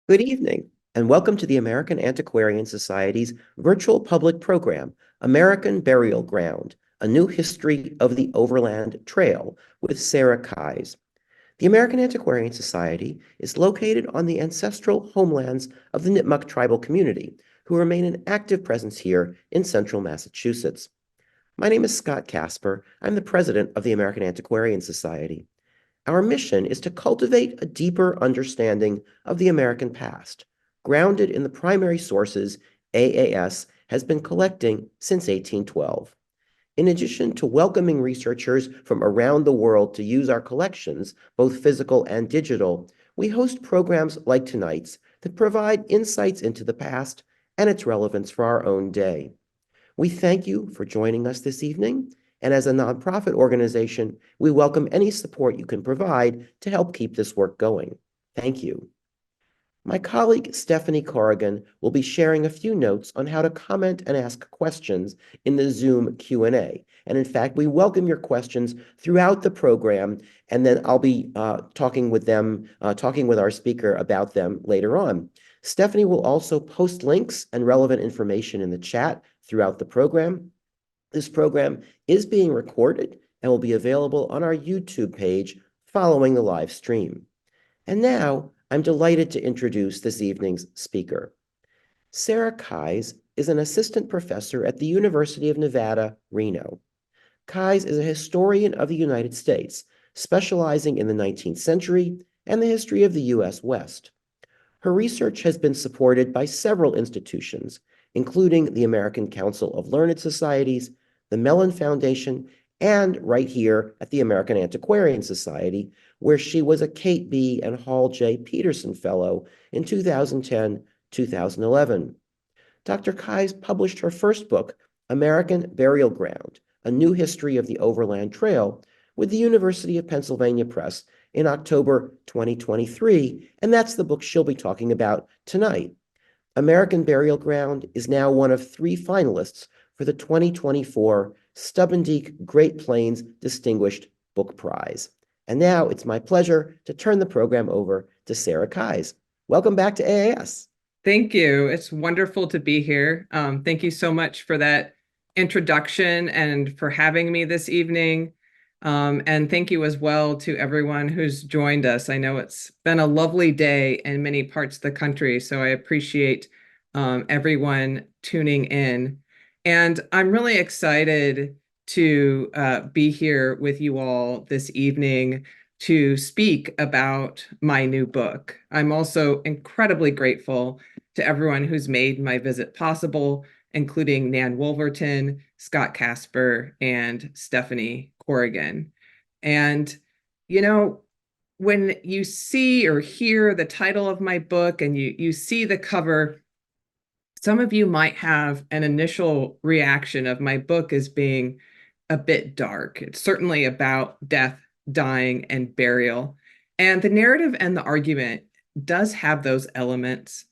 Good evening, and welcome to the American Antiquarian Society's virtual public program, American Burial Ground, A New History of the Overland Trail, with Sarah Keyes. The American Antiquarian Society is located on the ancestral homelands of the Nipmuc tribal community, who remain an active presence here in central Massachusetts. My name is Scott Casper. I'm the president of the American Antiquarian Society. Our mission is to cultivate a deeper understanding of the American past, grounded in the primary sources AAS has been collecting since 1812. In addition to welcoming researchers from around the world to use our collections, both physical and digital, we host programs like tonight's that provide insights into the past and its relevance for our own day. We thank you for joining us this evening, and as a nonprofit organization, we welcome any support you can provide to help keep this work going. Thank you. My colleague Stephanie Corrigan will be sharing a few notes on how to comment and ask questions in the Zoom Q&A. And in fact, we welcome your questions throughout the program, and then I'll be talking with our speaker about them later on. Stephanie will also post links and relevant information in the chat throughout the program. This program is being recorded and will be available on our YouTube page following the live stream. And now, I'm delighted to introduce this evening's speaker. Sarah Keyes is an assistant professor at the University of Nevada, Reno. Keyes is a historian of the United States, specializing in the 19th century and the history of the U.S. West. Her research has been supported by several institutions, including the American Council of Learned Societies, the Mellon Foundation, and right here at the American Antiquarian Society, where she was a Kate B. and Hall J. Peterson Fellow in 2010-2011. Dr. Keyes published her first book, American Burial Ground, A New History of the Overland Trail, with the University of Pennsylvania Press in October 2023, and that's the book she'll be talking about tonight. American Burial Ground is now one of 3 finalists for the 2024 Stubbendeek Great Plains Distinguished Book Prize. And now it's my pleasure to turn the program over to Sarah Keyes. Welcome back to AAS. Thank you. It's wonderful to be here. Thank you so much for that introduction and for having me this evening. And thank you as well to everyone who's joined us. I know it's been a lovely day in many parts of the country, so I appreciate everyone tuning in. And I'm really excited to be here with you all this evening to speak about my new book. I'm also incredibly grateful to everyone who's made my visit possible, including Nan Wolverton, Scott Casper, and Stephanie Corrigan. And, you know, when you see or hear the title of my book and you see the cover, some of you might have an initial reaction of my book as being a bit dark. It's certainly about death, dying, and burial. And the narrative and the argument does have those elements.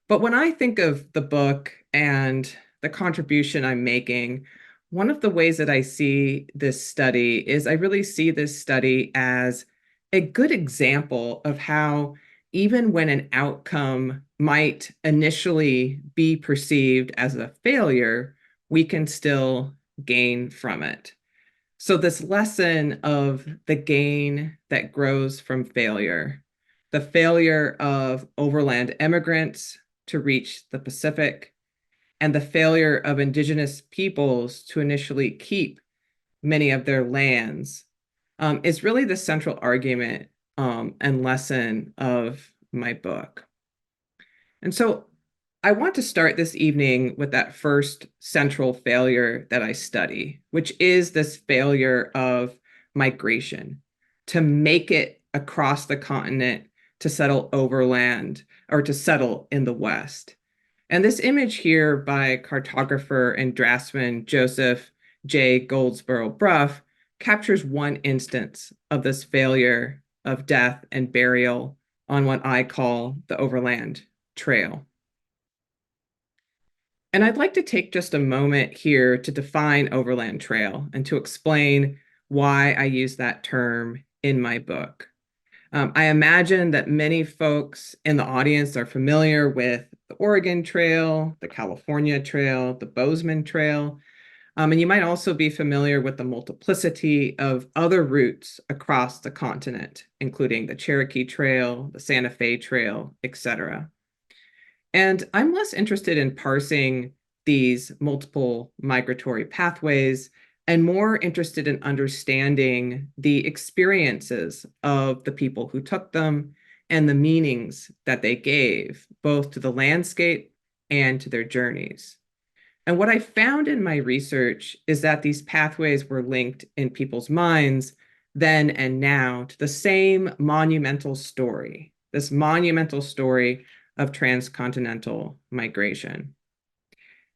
But when I think of the book and the contribution I'm making, one of the ways that I see this study is I really see this study as a good example of how even when an outcome might initially be perceived as a failure, we can still gain from it. So this lesson of the gain that grows from failure, the failure of overland immigrants to reach the Pacific, and the failure of Indigenous peoples to initially keep many of their lands, is really the central argument and lesson of my book. And so I want to start this evening with that first central failure that I study, which is this failure of migration, to make it across the continent to settle overland or to settle in the West. And this image here by cartographer and draftsman Joseph J. Goldsboro Bruff captures one instance of this failure of death and burial on what I call the Overland Trail. And I'd like to take just a moment here to define Overland Trail and to explain why I use that term in my book. I imagine that many folks in the audience are familiar with the Oregon Trail, the California Trail, the Bozeman Trail, and you might also be familiar with the multiplicity of other routes across the continent, including the Cherokee Trail, the Santa Fe Trail, etc. And I'm less interested in parsing these multiple migratory pathways and more interested in understanding the experiences of the people who took them and the meanings that they gave, both to the landscape and to their journeys. And what I found in my research is that these pathways were linked in people's minds then and now to the same monumental story, this monumental story of transcontinental migration.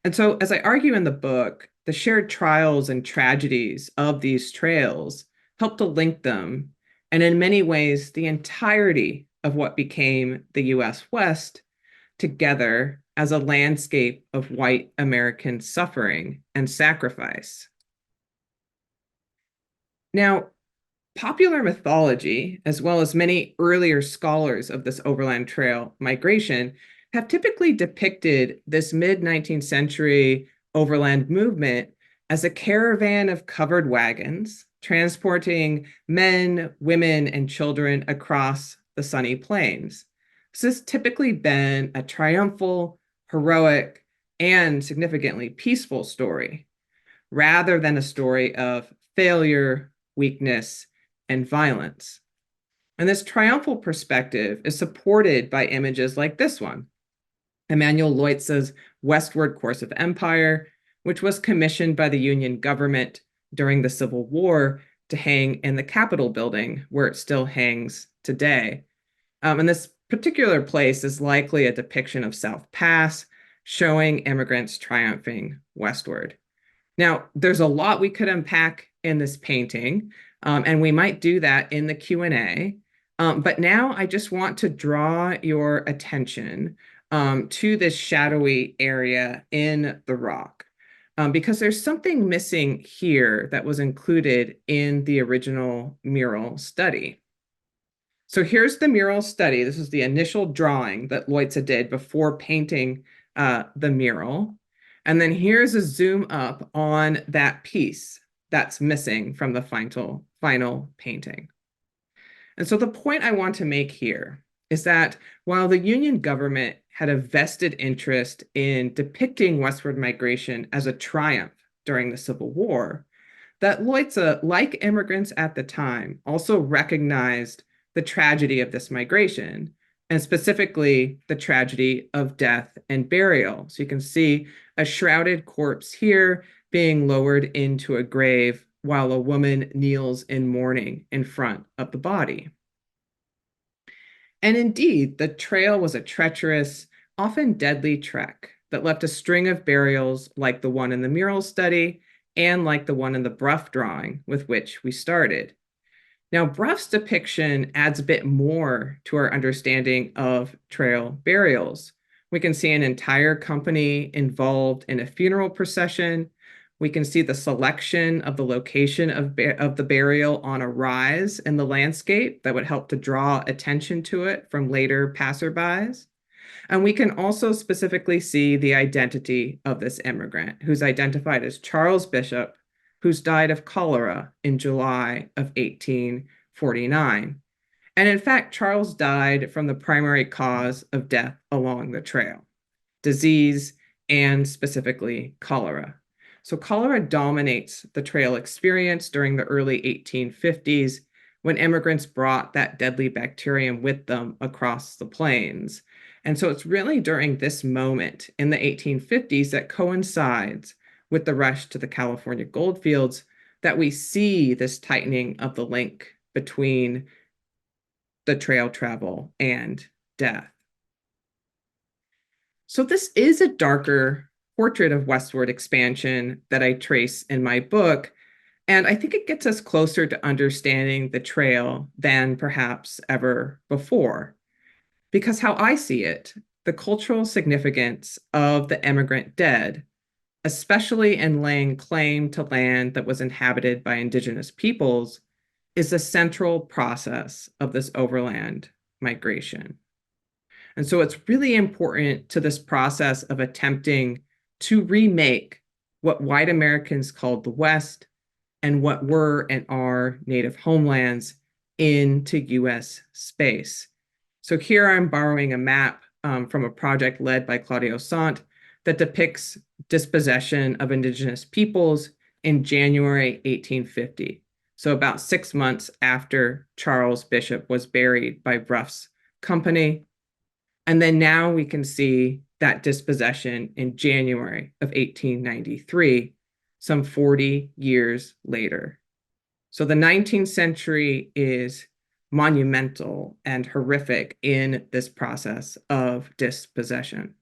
And so, as I argue in the book, the shared trials and tragedies of these trails help to link them, and in many ways, the entirety of what became the US West together as a landscape of white American suffering and sacrifice. Now, popular mythology, as well as many earlier scholars of this Overland Trail migration, have typically depicted this mid-19th century overland movement as a caravan of covered wagons transporting men, women, and children across the sunny plains. So this has typically been a triumphal, heroic, and significantly peaceful story, rather than a story of failure, weakness, and violence. And this triumphal perspective is supported by images like this one, Emanuel Leutze's Westward Course of Empire, which was commissioned by the Union government during the Civil War to hang in the Capitol building, where it still hangs today. And this particular place is likely a depiction of South Pass, showing immigrants triumphing westward. Now, there's a lot we could unpack in this painting, and we might do that in the Q&A. But now I just want to draw your attention to this shadowy area in the rock, because there's something missing here that was included in the original mural study. So here's the mural study. This is the initial drawing that Leutze did before painting the mural. And then here's a zoom up on that piece that's missing from the final painting. And so the point I want to make here is that while the Union government had a vested interest in depicting westward migration as a triumph during the Civil War, that Leutze, like immigrants at the time, also recognized the tragedy of this migration, and specifically the tragedy of death and burial. So you can see a shrouded corpse here being lowered into a grave while a woman kneels in mourning in front of the body. And indeed, the trail was a treacherous, often deadly trek that left a string of burials like the one in the mural study and like the one in the Bruff drawing with which we started. Now, Bruff's depiction adds a bit more to our understanding of trail burials. We can see an entire company involved in a funeral procession. We can see the selection of the location of the burial on a rise in the landscape that would help to draw attention to it from later passerbys. And we can also specifically see the identity of this immigrant, who's identified as Charles Bishop, who's died of cholera in July of 1849. And in fact, Charles died from the primary cause of death along the trail, disease, and specifically cholera. So cholera dominates the trail experience during the early 1850s when immigrants brought that deadly bacterium with them across the plains. And so it's really during this moment in the 1850s that coincides with the rush to the California goldfields that we see this tightening of the link between the trail travel and death. So this is a darker portrait of westward expansion that I trace in my book, and I think it gets us closer to understanding the trail than perhaps ever before. Because how I see it, the cultural significance of the immigrant dead, especially in laying claim to land that was inhabited by Indigenous peoples, is the central process of this overland migration. And so it's really important to this process of attempting to remake what white Americans called the West and what were and are native homelands into US space. So here I'm borrowing a map from a project led by Claudio Sant that depicts dispossession of Indigenous peoples in January 1850. So about 6 months after Charles Bishop was buried by Ruff's company. And then now we can see that dispossession in January of 1893, some 40 years later. So the 19th century is monumental and horrific in this process of dispossession.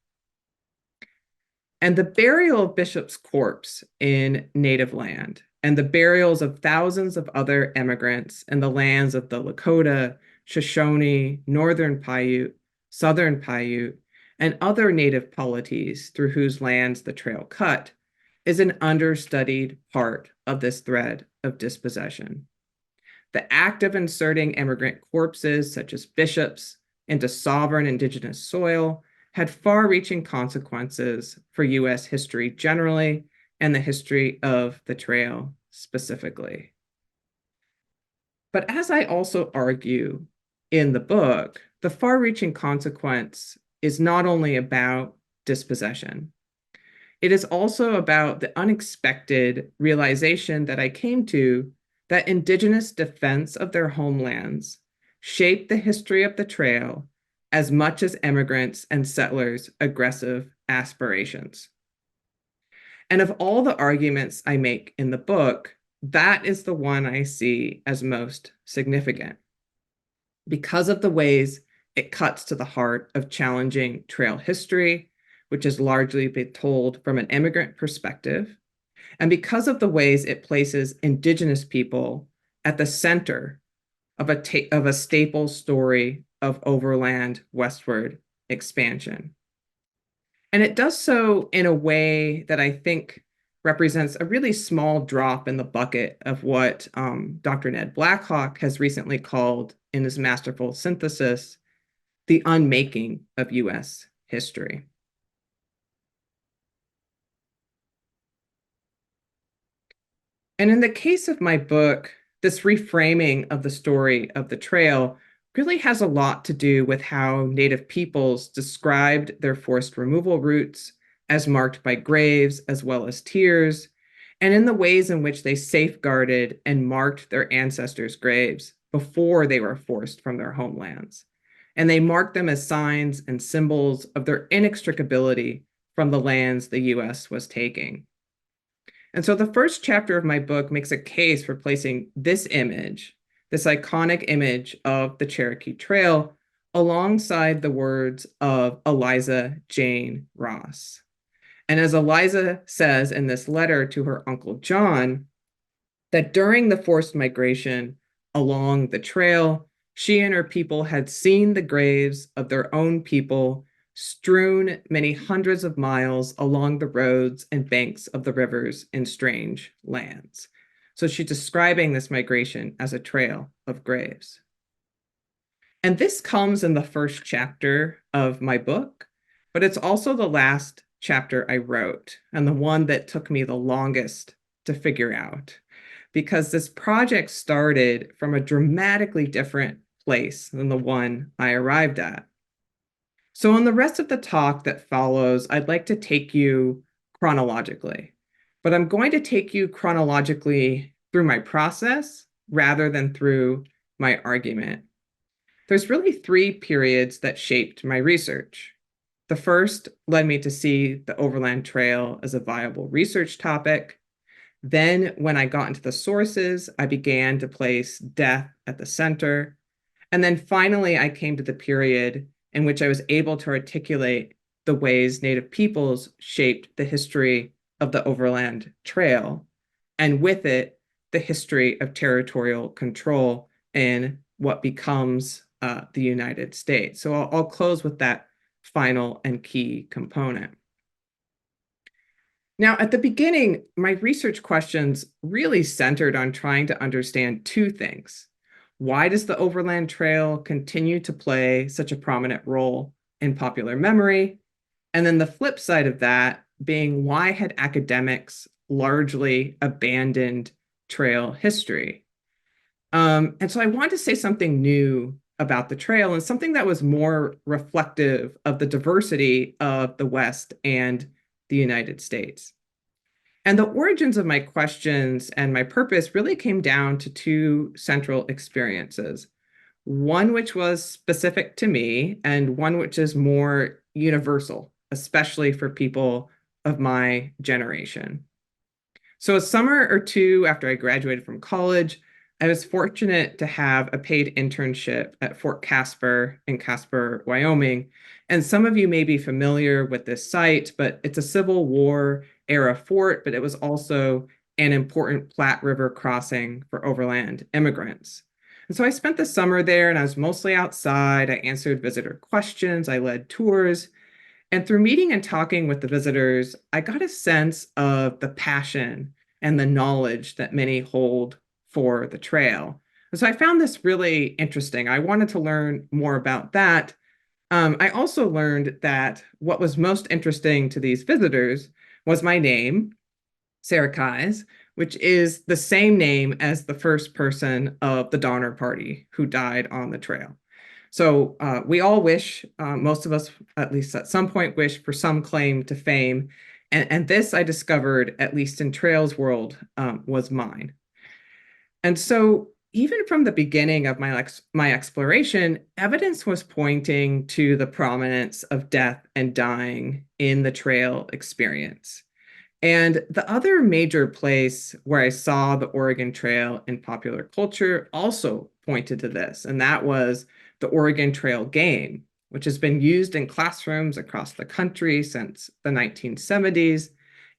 And the burial of Bishop's corpse in native land and the burials of thousands of other immigrants in the lands of the Lakota, Shoshone, Northern Paiute, Southern Paiute, and other native polities through whose lands the trail cut is an understudied part of this thread of dispossession. The act of inserting immigrant corpses, such as Bishop's, into sovereign Indigenous soil had far-reaching consequences for US history generally and the history of the trail specifically. But as I also argue in the book, the far-reaching consequence is not only about dispossession. It is also about the unexpected realization that I came to that Indigenous defense of their homelands shaped the history of the trail as much as immigrants and settlers' aggressive aspirations. And of all the arguments I make in the book, that is the one I see as most significant because of the ways it cuts to the heart of challenging trail history, which has largely been told from an immigrant perspective, and because of the ways it places Indigenous people at the center of a staple story of overland westward expansion. And it does so in a way that I think represents a really small drop in the bucket of what Dr. Ned Blackhawk has recently called, in his masterful synthesis, the unmaking of US history. And in the case of my book, this reframing of the story of the trail really has a lot to do with how Native peoples described their forced removal routes as marked by graves as well as tears, and in the ways in which they safeguarded and marked their ancestors' graves before they were forced from their homelands. And they marked them as signs and symbols of their inextricability from the lands the US was taking. And so the first chapter of my book makes a case for placing this image, this iconic image of the Cherokee Trail, alongside the words of Eliza Jane Ross. And as Eliza says in this letter to her Uncle John, that during the forced migration along the trail, she and her people had seen the graves of their own people strewn many hundreds of miles along the roads and banks of the rivers in strange lands. So she's describing this migration as a trail of graves. And this comes in the first chapter of my book, but it's also the last chapter I wrote and the one that took me the longest to figure out, because this project started from a dramatically different place than the one I arrived at. So in the rest of the talk that follows, I'd like to take you chronologically, but I'm going to take you chronologically through my process rather than through my argument. There's really 3 periods that shaped my research. The first led me to see the Overland Trail as a viable research topic. Then, when I got into the sources, I began to place death at the center. And then finally, I came to the period in which I was able to articulate the ways Native peoples shaped the history of the Overland Trail, and with it, the history of territorial control in what becomes the United States. So I'll close with that final and key component. Now, at the beginning, my research questions really centered on trying to understand two things. Why does the Overland Trail continue to play such a prominent role in popular memory? And then the flip side of that being, why had academics largely abandoned trail history? And so I wanted to say something new about the trail and something that was more reflective of the diversity of the West and the United States. And the origins of my questions and my purpose really came down to two central experiences. One which was specific to me, and one which is more universal, especially for people of my generation. So, a summer or two after I graduated from college, I was fortunate to have a paid internship at Fort Casper in Casper, Wyoming. And some of you may be familiar with this site, but it's a Civil War era fort, but it was also an important Platte River crossing for overland immigrants. And so I spent the summer there and I was mostly outside. I answered visitor questions, I led tours. And through meeting and talking with the visitors, I got a sense of the passion and the knowledge that many hold for the trail. And so I found this really interesting. I wanted to learn more about that. I also learned that what was most interesting to these visitors was my name, Sarah Kais, which is the same name as the first person of the Donner Party who died on the trail. So we all wish, most of us, at least at some point, wish for some claim to fame. And this I discovered, at least in Trails world, was mine. And so even from the beginning of my exploration, evidence was pointing to the prominence of death and dying in the trail experience. And the other major place where I saw the Oregon Trail in popular culture also pointed to this, and that was the Oregon Trail game, which has been used in classrooms across the country since the 1970s.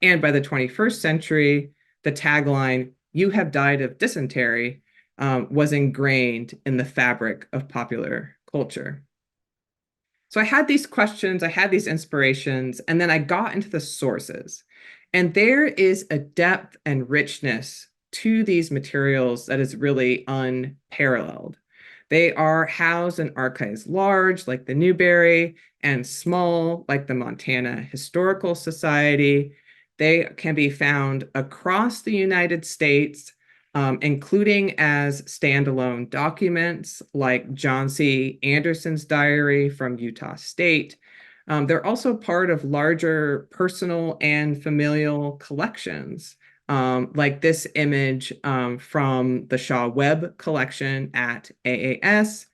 And by the 21st century, the tagline, "You have died of dysentery," was ingrained in the fabric of popular culture. So I had these questions, I had these inspirations, and then I got into the sources. And there is a depth and richness to these materials that is really unparalleled. They are housed in archives large, like the Newberry, and small, like the Montana Historical Society. They can be found across the United States, including as standalone documents like John C. Anderson's diary from Utah State. They're also part of larger personal and familial collections, like this image from the Shaw Webb collection at AAS.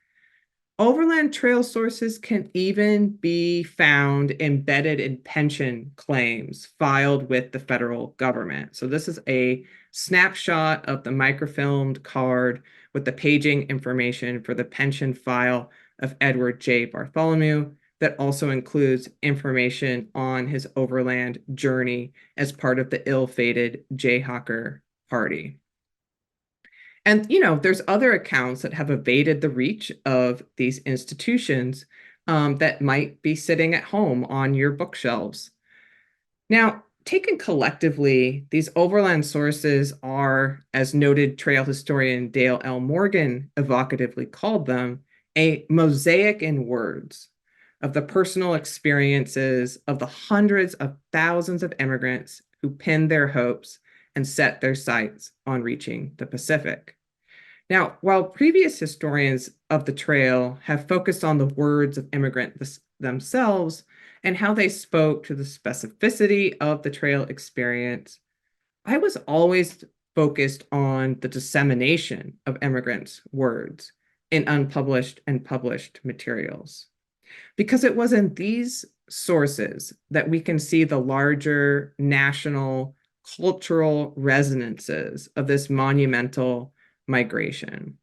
Overland Trail sources can even be found embedded in pension claims filed with the federal government. So this is a snapshot of the microfilmed card with the paging information for the pension file of Edward J. Bartholomew that also includes information on his overland journey as part of the ill-fated Jayhawker party. And, there's other accounts that have evaded the reach of these institutions that might be sitting at home on your bookshelves. Now, taken collectively, these overland sources are, as noted trail historian Dale L. Morgan evocatively called them, a mosaic in words of the personal experiences of the hundreds of thousands of immigrants who pinned their hopes and set their sights on reaching the Pacific. Now, while previous historians of the trail have focused on the words of immigrants themselves and how they spoke to the specificity of the trail experience, I was always focused on the dissemination of immigrants' words in unpublished and published materials. Because it was in these sources that we can see the larger national cultural resonances of this monumental migration.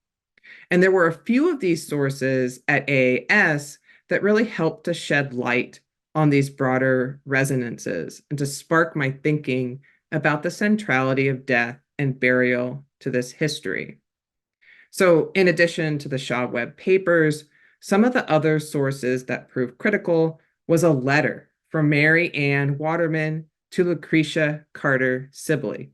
And there were a few of these sources at AAS that really helped to shed light on these broader resonances and to spark my thinking about the centrality of death and burial to this history. So, in addition to the Shaw Webb papers, some of the other sources that proved critical was a letter from Mary Ann Waterman to Lucretia Carter Sibley.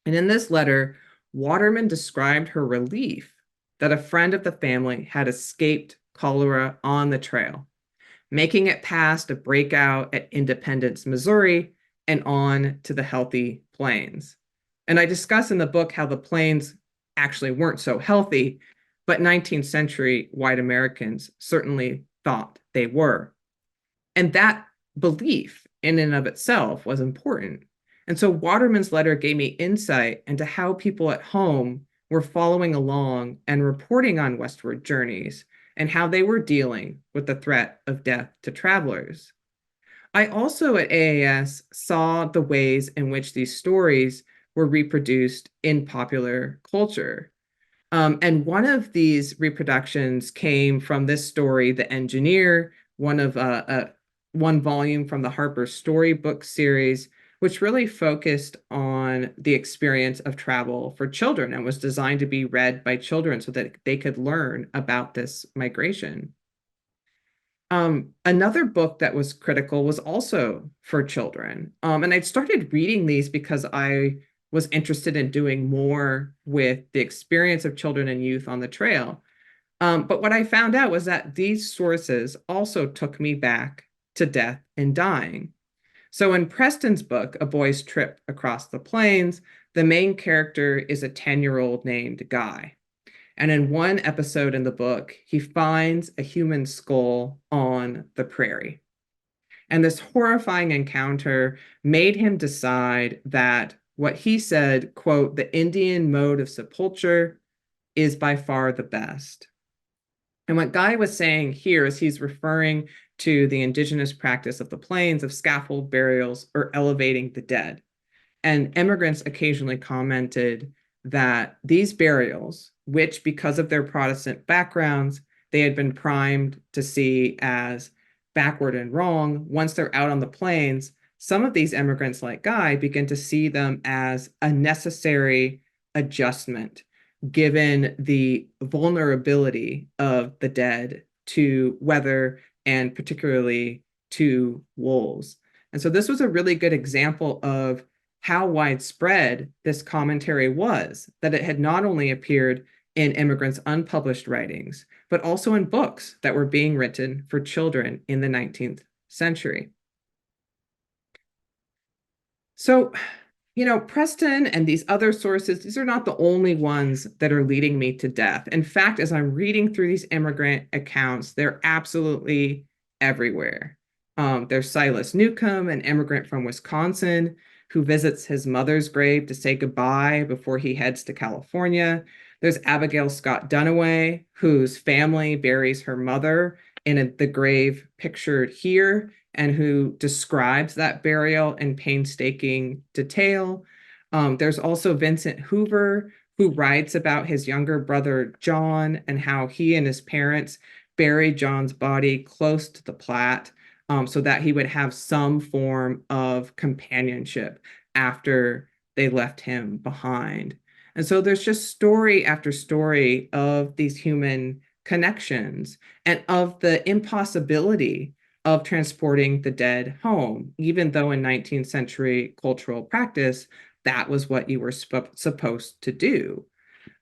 And in this letter, Waterman described her relief that a friend of the family had escaped cholera on the trail, making it past a breakout at Independence, Missouri, and on to the healthy plains. And I discuss in the book how the plains actually weren't so healthy, but 19th century white Americans certainly thought they were. And that belief in and of itself was important. And so Waterman's letter gave me insight into how people at home were following along and reporting on westward journeys and how they were dealing with the threat of death to travelers. I also at AAS saw the ways in which these stories were reproduced in popular culture. And one of these reproductions came from this story, The Engineer, one volume from the Harper Storybook series, which really focused on the experience of travel for children and was designed to be read by children so that they could learn about this migration. Another book that was critical was also for children. And I started reading these because I was interested in doing more with the experience of children and youth on the trail. But what I found out was that these sources also took me back to death and dying. So in Preston's book, A Boy's Trip Across the Plains, the main character is a 10-year-old named Guy. And in one episode in the book, he finds a human skull on the prairie. And this horrifying encounter made him decide that what he said, quote, the Indian mode of sepulture is by far the best. And what Guy was saying here is he's referring to the indigenous practice of the plains of scaffold burials or elevating the dead. And immigrants occasionally commented that these burials, which because of their Protestant backgrounds, they had been primed to see as backward and wrong, once they're out on the plains, some of these immigrants like Guy begin to see them as a necessary adjustment given the vulnerability of the dead to weather and particularly to wolves. And so this was a really good example of how widespread this commentary was, that it had not only appeared in immigrants' unpublished writings, but also in books that were being written for children in the 19th century. So, Preston and these other sources, these are not the only ones that are leading me to death. In fact, as I'm reading through these immigrant accounts, they're absolutely everywhere. There's Silas Newcomb, an immigrant from Wisconsin, who visits his mother's grave to say goodbye before he heads to California. There's Abigail Scott Dunaway, whose family buries her mother in the grave pictured here, and who describes that burial in painstaking detail. There's also Vincent Hoover, who writes about his younger brother, John, and how he and his parents buried John's body close to the Platte, so that he would have some form of companionship after they left him behind. And so there's just story after story of these human connections and of the impossibility of transporting the dead home, even though in 19th century cultural practice, that was what you were supposed to do.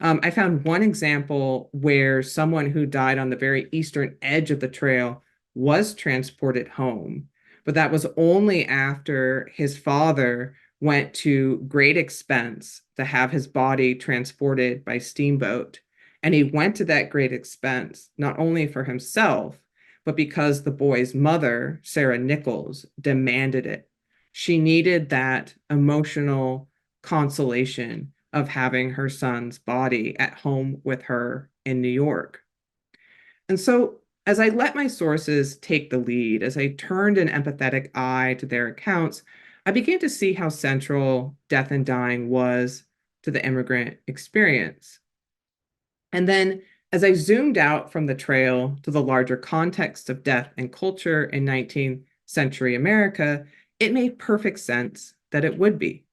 I found one example where someone who died on the very eastern edge of the trail was transported home, but that was only after his father went to great expense to have his body transported by steamboat. And he went to that great expense, not only for himself, but because the boy's mother, Sarah Nichols, demanded it. She needed that emotional consolation of having her son's body at home with her in New York. And so, as I let my sources take the lead, as I turned an empathetic eye to their accounts, I began to see how central death and dying was to the immigrant experience. And then, as I zoomed out from the trail to the larger context of death and culture in 19th century America, it made perfect sense that it would be.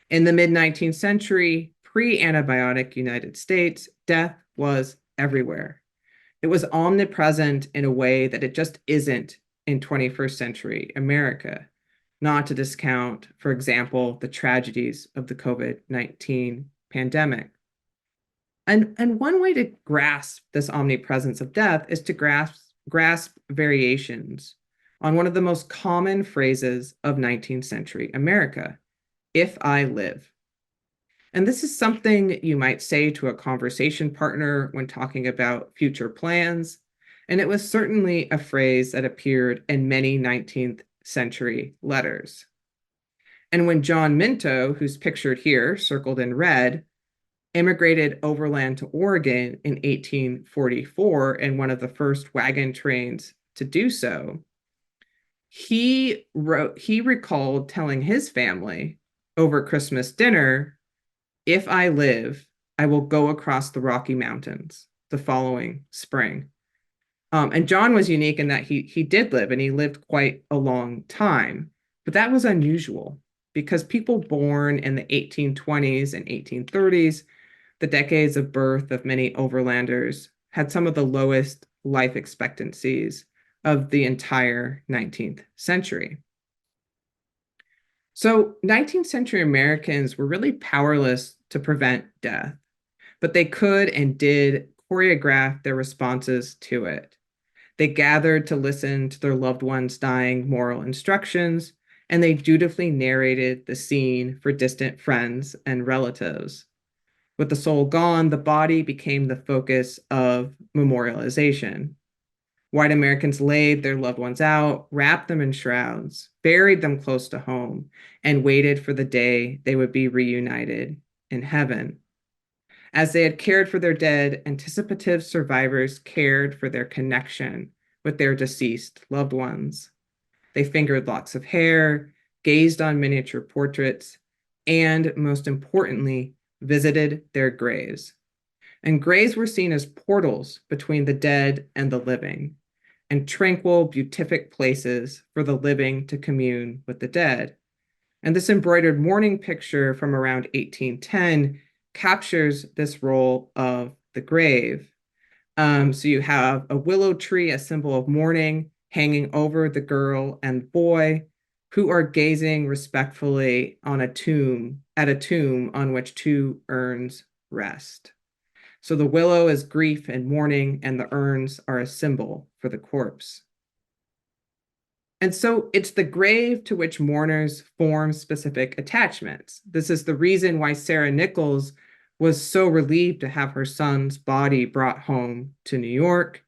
In the mid-19th century, pre-antibiotic United States, death was everywhere. It was omnipresent in a way that it just isn't in 21st century America. not to discount, for example, the tragedies of the COVID-19 pandemic. And one way to grasp this omnipresence of death is to grasp variations on one of the most common phrases of 19th century America, if I live. And this is something you might say to a conversation partner when talking about future plans. And it was certainly a phrase that appeared in many 19th century letters. And when John Minto, who's pictured here, circled in red, immigrated overland to Oregon in 1844 in one of the first wagon trains to do so, he recalled telling his family over Christmas dinner, if I live, I will go across the Rocky Mountains the following spring. And John was unique in that he did live, and he lived quite a long time. But that was unusual because people born in the 1820s and 1830s, the decades of birth of many overlanders, had some of the lowest life expectancies of the entire 19th century. So 19th century Americans were really powerless to prevent death, but they could and did choreograph their responses to it. They gathered to listen to their loved ones' dying moral instructions, and they dutifully narrated the scene for distant friends and relatives. With the soul gone, the body became the focus of memorialization. White Americans laid their loved ones out, wrapped them in shrouds, buried them close to home, and waited for the day they would be reunited in heaven. As they had cared for their dead, anticipative survivors cared for their connection with their deceased loved ones. They fingered locks of hair, gazed on miniature portraits, and most importantly, visited their graves. And graves were seen as portals between the dead and the living, and tranquil, beatific places for the living to commune with the dead. And this embroidered mourning picture from around 1810 captures this role of the grave. So you have a willow tree, a symbol of mourning, hanging over the girl and boy who are gazing respectfully on a tomb on which two urns rest. So the willow is grief and mourning, and the urns are a symbol for the corpse. And so it's the grave to which mourners form specific attachments. This is the reason why Sarah Nichols was so relieved to have her son's body brought home to New York.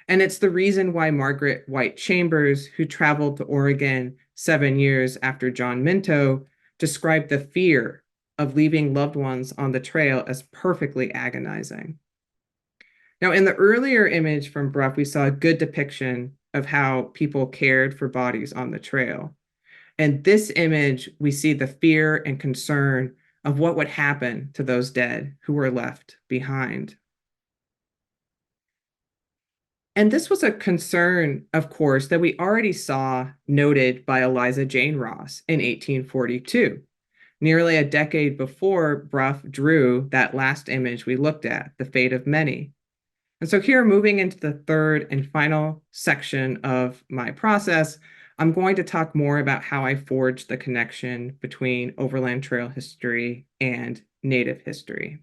And it's the reason why Margaret White Chambers, who traveled to Oregon 7 years after John Minto, described the fear of leaving loved ones on the trail as perfectly agonizing. Now, in the earlier image from Bruff, we saw a good depiction of how people cared for bodies on the trail. In this image, we see the fear and concern of what would happen to those dead who were left behind. And this was a concern, of course, that we already saw noted by Eliza Jane Ross in 1842, nearly a decade before Bruff drew that last image we looked at, the fate of many. And so here, moving into the third and final section of my process, I'm going to talk more about how I forged the connection between Overland Trail history and Native history.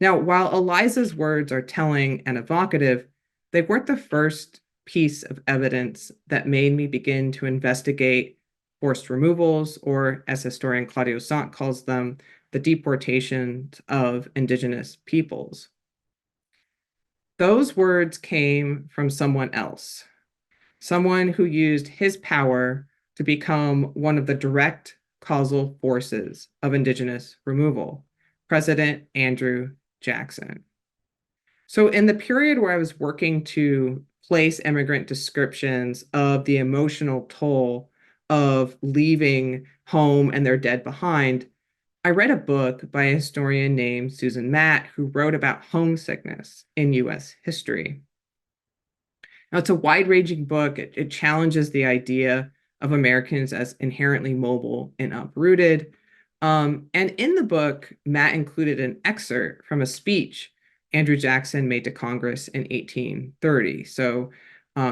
Now, while Eliza's words are telling and evocative, they weren't the first piece of evidence that made me begin to investigate forced removals, or as historian Claudio Sant calls them, the deportations of Indigenous peoples. Those words came from someone else, someone who used his power to become one of the direct causal forces of Indigenous removal, President Andrew Jackson. So in the period where I was working to place immigrant descriptions of the emotional toll of leaving home and their dead behind, I read a book by a historian named Susan Matt who wrote about homesickness in US history. Now, it's a wide-ranging book. It challenges the idea of Americans as inherently mobile and uprooted. And in the book, Matt included an excerpt from a speech Andrew Jackson made to Congress in 1830. So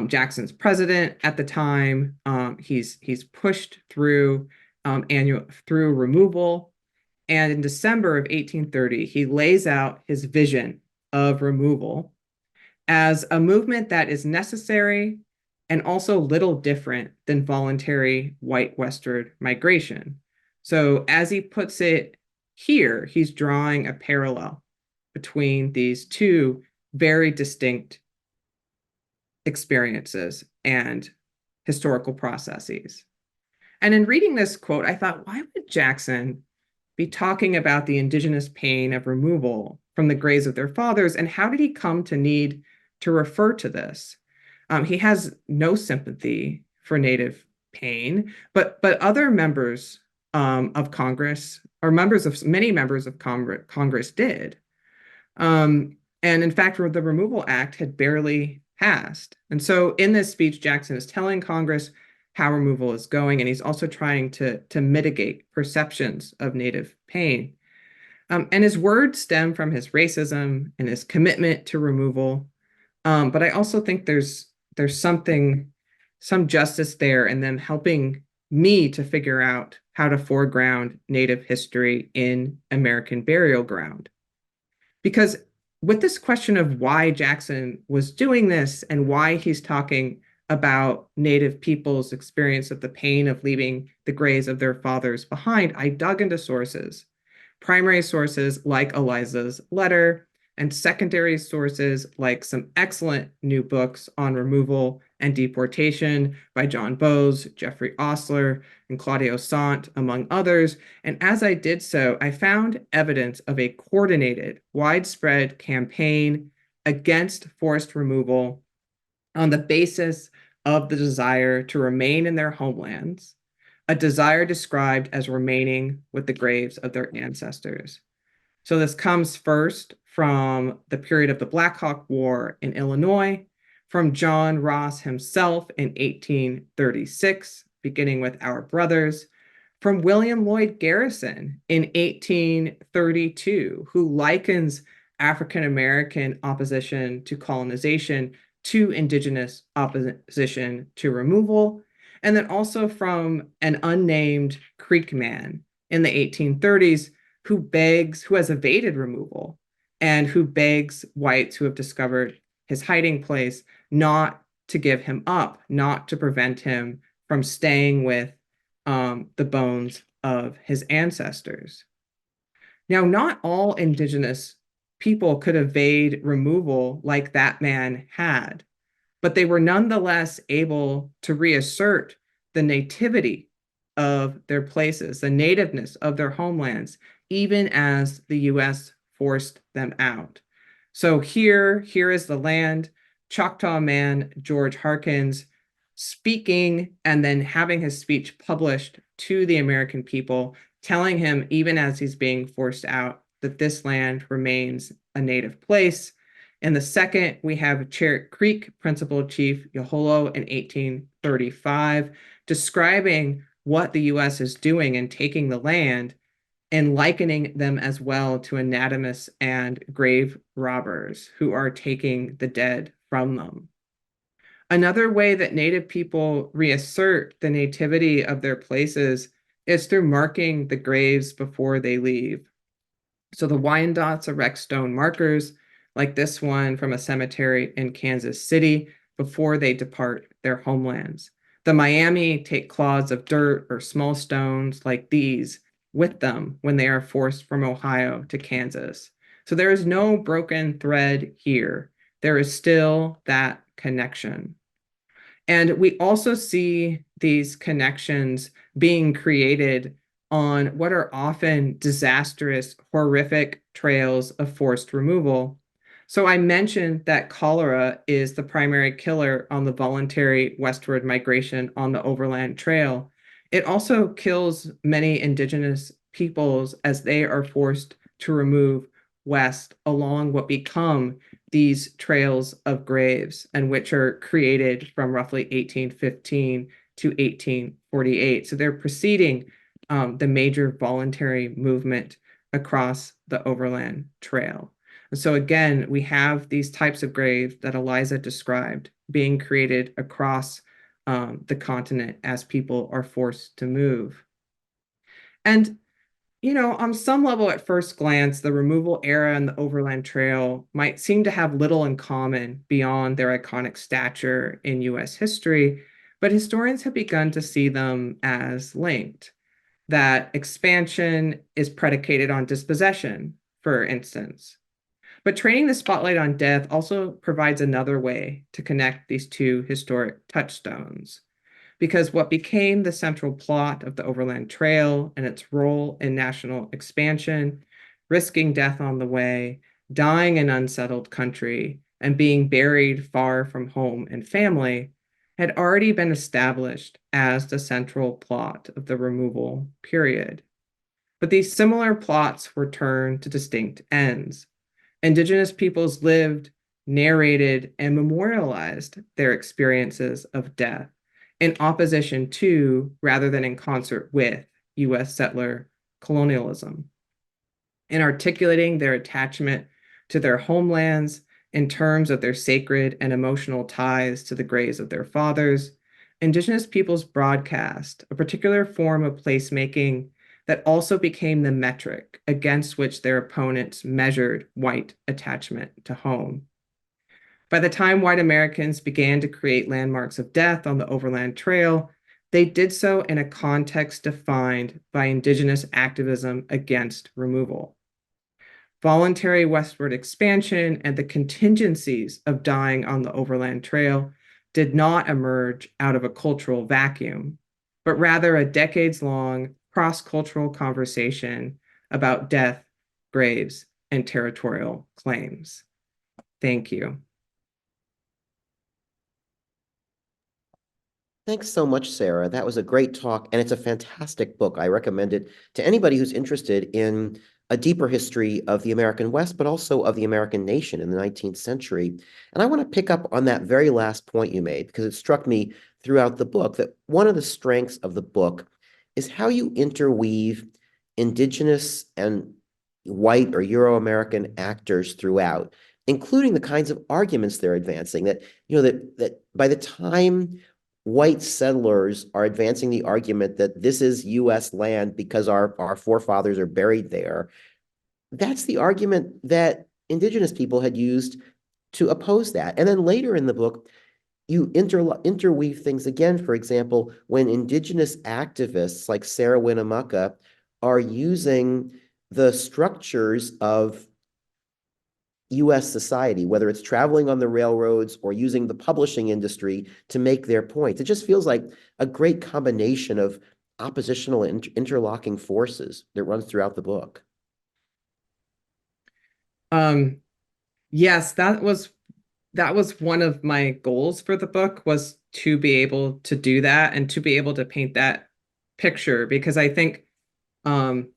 Jackson's president at the time. He's pushed through through removal. And in December of 1830, he lays out his vision of removal as a movement that is necessary and also little different than voluntary white westward migration. So, as he puts it here, he's drawing a parallel between these two very distinct experiences and historical processes. And in reading this quote, I thought, why would Jackson be talking about the indigenous pain of removal from the graves of their fathers? And how did he come to need to refer to this? He has no sympathy for Native pain, but other members of Congress, or many members of Congress did. And in fact, the Removal Act had barely passed. And so in this speech, Jackson is telling Congress how removal is going, and he's also trying to mitigate perceptions of Native pain. And his words stem from his racism and his commitment to removal. But I also think there's some justice there in them helping me to figure out how to foreground Native history in American burial ground. Because with this question of why Jackson was doing this and why he's talking about Native people's experience of the pain of leaving the graves of their fathers behind, I dug into sources, primary sources like Eliza's letter, and secondary sources like some excellent new books on removal and deportation by John Bowes, Jeffrey Osler, and Claudio Sant, among others. And as I did so, I found evidence of a coordinated, widespread campaign against forced removal on the basis of the desire to remain in their homelands, a desire described as remaining with the graves of their ancestors. So this comes first from the period of the Black Hawk War in Illinois, from John Ross himself in 1836, beginning with Our Brothers, from William Lloyd Garrison in 1832, who likens African American opposition to colonization to Indigenous opposition to removal, and then also from an unnamed Creek man in the 1830s who has evaded removal and who begs whites who have discovered his hiding place not to give him up, not to prevent him from staying with the bones of his ancestors. Now, not all Indigenous people could evade removal like that man had, but they were nonetheless able to reassert the nativity of their places, the nativeness of their homelands, even as the US forced them out. So here is the land, Choctaw man George Harkins speaking and then having his speech published to the American people, telling him, even as he's being forced out, that this land remains a native place. In the second, we have Cherritt Creek Principal Chief Yoholo in 1835, describing what the US is doing and taking the land and likening them as well to anatomists and grave robbers who are taking the dead from them. Another way that Native people reassert the nativity of their places is through marking the graves before they leave. So the Wyandottes erect stone markers like this one from a cemetery in Kansas City before they depart their homelands. The Miami take clods of dirt or small stones like these with them when they are forced from Ohio to Kansas. So there is no broken thread here. There is still that connection. And we also see these connections being created on what are often disastrous, horrific trails of forced removal. So I mentioned that cholera is the primary killer on the voluntary westward migration on the Overland Trail. It also kills many Indigenous peoples as they are forced to remove west along what become these trails of graves, and which are created from roughly 1815 to 1848. So they're preceding the major voluntary movement across the Overland Trail. And so again, we have these types of graves that Eliza described being created across the continent as people are forced to move. And on some level, at first glance, the removal era and the Overland Trail might seem to have little in common beyond their iconic stature in US history, but historians have begun to see them as linked. That expansion is predicated on dispossession, for instance. But training the spotlight on death also provides another way to connect these two historic touchstones, because what became the central plot of the Overland Trail and its role in national expansion, risking death on the way, dying in unsettled country, and being buried far from home and family, had already been established as the central plot of the removal period. But these similar plots were turned to distinct ends. Indigenous peoples lived, narrated, and memorialized their experiences of death in opposition to, rather than in concert with, US settler colonialism, in articulating their attachment to their homelands in terms of their sacred and emotional ties to the graves of their fathers. Indigenous peoples broadcast a particular form of placemaking that also became the metric against which their opponents measured white attachment to home. By the time white Americans began to create landmarks of death on the Overland Trail, they did so in a context defined by Indigenous activism against removal. Voluntary westward expansion and the contingencies of dying on the Overland Trail did not emerge out of a cultural vacuum, but rather a decades-long cross-cultural conversation about death, graves, and territorial claims. Thank you. Thanks so much, Sarah. That was a great talk, and it's a fantastic book. I recommend it to anybody who's interested in a deeper history of the American West, but also of the American nation in the 19th century. And I want to pick up on that very last point you made, because it struck me throughout the book that one of the strengths of the book is how you interweave Indigenous and white or Euro-American actors throughout, including the kinds of arguments they're advancing that by the time white settlers are advancing the argument that this is US land because our forefathers are buried there, that's the argument that Indigenous people had used to oppose that. And then later in the book, you interweave things again. For example, when Indigenous activists like Sarah Winnemucca are using the structures of US society, whether it's traveling on the railroads or using the publishing industry to make their points. It just feels like a great combination of oppositional and interlocking forces that runs throughout the book. Yes, that was one of my goals for the book, was to be able to do that and to be able to paint that picture, because I think